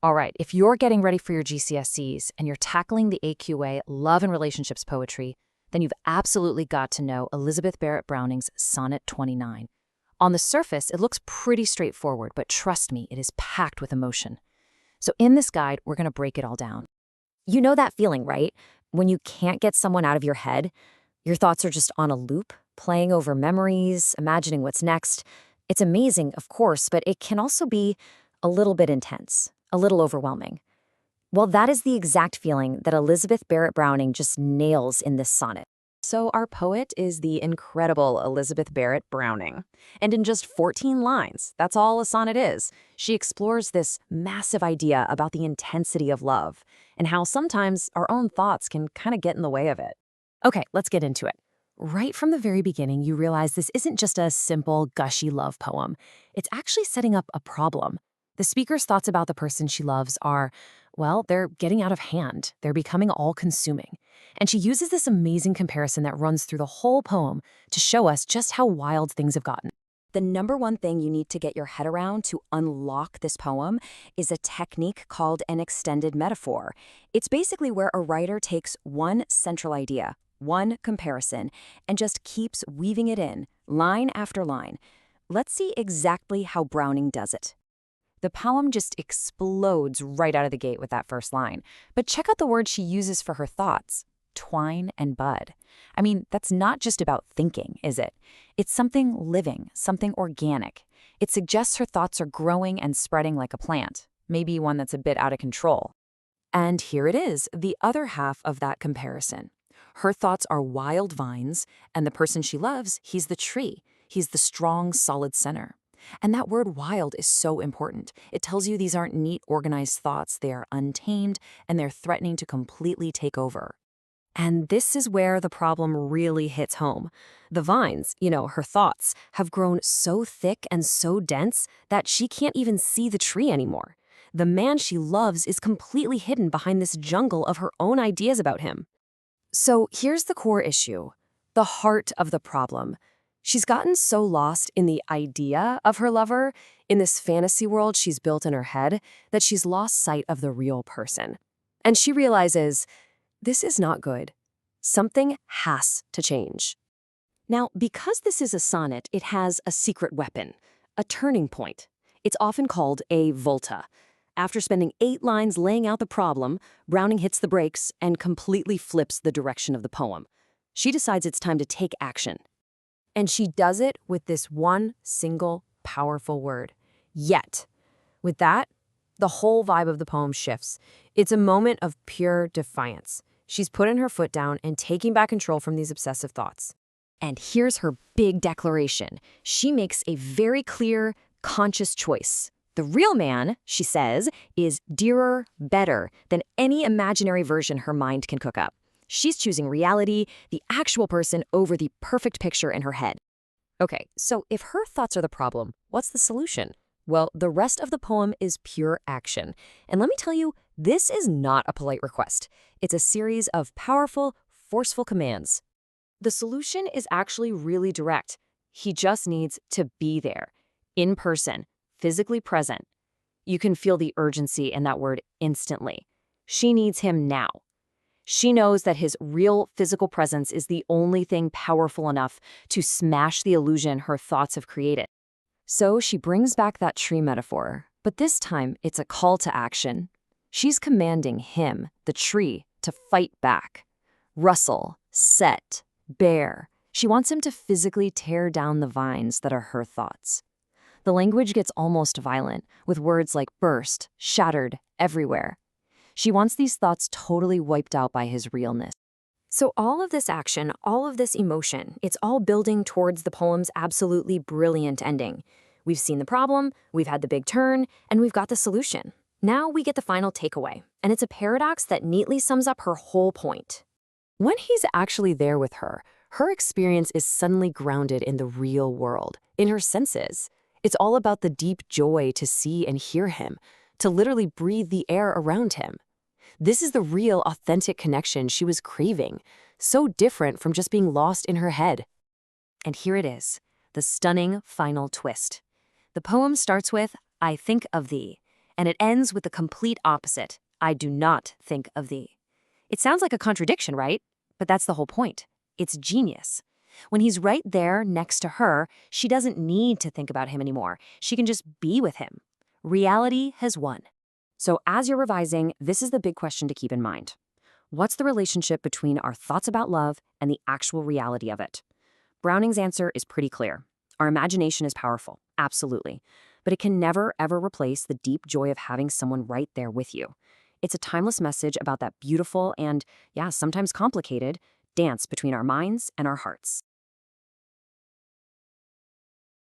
All right, if you're getting ready for your GCSEs and you're tackling the AQA Love and Relationships poetry, then you've absolutely got to know Elizabeth Barrett Browning's Sonnet 29. On the surface, it looks pretty straightforward, but trust me, it is packed with emotion. So in this guide, we're going to break it all down. You know that feeling, right? When you can't get someone out of your head, your thoughts are just on a loop, playing over memories, imagining what's next. It's amazing, of course, but it can also be a little bit intense, a little overwhelming. Well, that is the exact feeling that Elizabeth Barrett Browning just nails in this sonnet. So our poet is the incredible Elizabeth Barrett Browning. And in just 14 lines, that's all a sonnet is, she explores this massive idea about the intensity of love and how sometimes our own thoughts can kind of get in the way of it. Okay, let's get into it. Right from the very beginning, you realize this isn't just a simple, gushy love poem. It's actually setting up a problem. The speaker's thoughts about the person she loves are, well, they're getting out of hand. They're becoming all-consuming. And she uses this amazing comparison that runs through the whole poem to show us just how wild things have gotten. The number one thing you need to get your head around to unlock this poem is a technique called an extended metaphor. It's basically where a writer takes one central idea, one comparison, and just keeps weaving it in, line after line. Let's see exactly how Browning does it. The poem just explodes right out of the gate with that first line. But check out the word she uses for her thoughts: twine and bud. I mean, that's not just about thinking, is it? It's something living, something organic. It suggests her thoughts are growing and spreading like a plant, maybe one that's a bit out of control. And here it is, the other half of that comparison. Her thoughts are wild vines, and the person she loves, he's the tree. He's the strong, solid center. And that word wild is so important. It tells you these aren't neat, organized thoughts. They are untamed, and they're threatening to completely take over. And this is where the problem really hits home. The vines, her thoughts, have grown so thick and so dense that she can't even see the tree anymore. The man she loves is completely hidden behind this jungle of her own ideas about him. So here's the core issue, the heart of the problem. She's gotten so lost in the idea of her lover, in this fantasy world she's built in her head, that she's lost sight of the real person. And she realizes, this is not good. Something has to change. Now, because this is a sonnet, it has a secret weapon, a turning point. It's often called a volta. After spending 8 lines laying out the problem, Browning hits the brakes and completely flips the direction of the poem. She decides it's time to take action. And she does it with this one single powerful word, yet. With that, the whole vibe of the poem shifts. It's a moment of pure defiance. She's putting her foot down and taking back control from these obsessive thoughts. And here's her big declaration. She makes a very clear, conscious choice. The real man, she says, is dearer, better than any imaginary version her mind can cook up. She's choosing reality, the actual person, over the perfect picture in her head. Okay, so if her thoughts are the problem, what's the solution? Well, the rest of the poem is pure action. And let me tell you, this is not a polite request. It's a series of powerful, forceful commands. The solution is actually really direct. He just needs to be there, in person, physically present. You can feel the urgency in that word instantly. She needs him now. She knows that his real physical presence is the only thing powerful enough to smash the illusion her thoughts have created. So she brings back that tree metaphor, but this time it's a call to action. She's commanding him, the tree, to fight back. Rustle, set, bear. She wants him to physically tear down the vines that are her thoughts. The language gets almost violent, with words like burst, shattered, everywhere. She wants these thoughts totally wiped out by his realness. So all of this action, all of this emotion, it's all building towards the poem's absolutely brilliant ending. We've seen the problem, we've had the big turn, and we've got the solution. Now we get the final takeaway, and it's a paradox that neatly sums up her whole point. When he's actually there with her, her experience is suddenly grounded in the real world, in her senses. It's all about the deep joy to see and hear him, to literally breathe the air around him. This is the real, authentic connection she was craving, so different from just being lost in her head. And here it is, the stunning final twist. The poem starts with, "I think of thee," And it ends with the complete opposite. I do not think of thee. It sounds like a contradiction, right? But that's the whole point. It's genius. When he's right there next to her, she doesn't need to think about him anymore. She can just be with him. Reality has won. So as you're revising, this is the big question to keep in mind. What's the relationship between our thoughts about love and the actual reality of it? Browning's answer is pretty clear. Our imagination is powerful, absolutely, but it can never, ever replace the deep joy of having someone right there with you. It's a timeless message about that beautiful and, yeah, sometimes complicated dance between our minds and our hearts.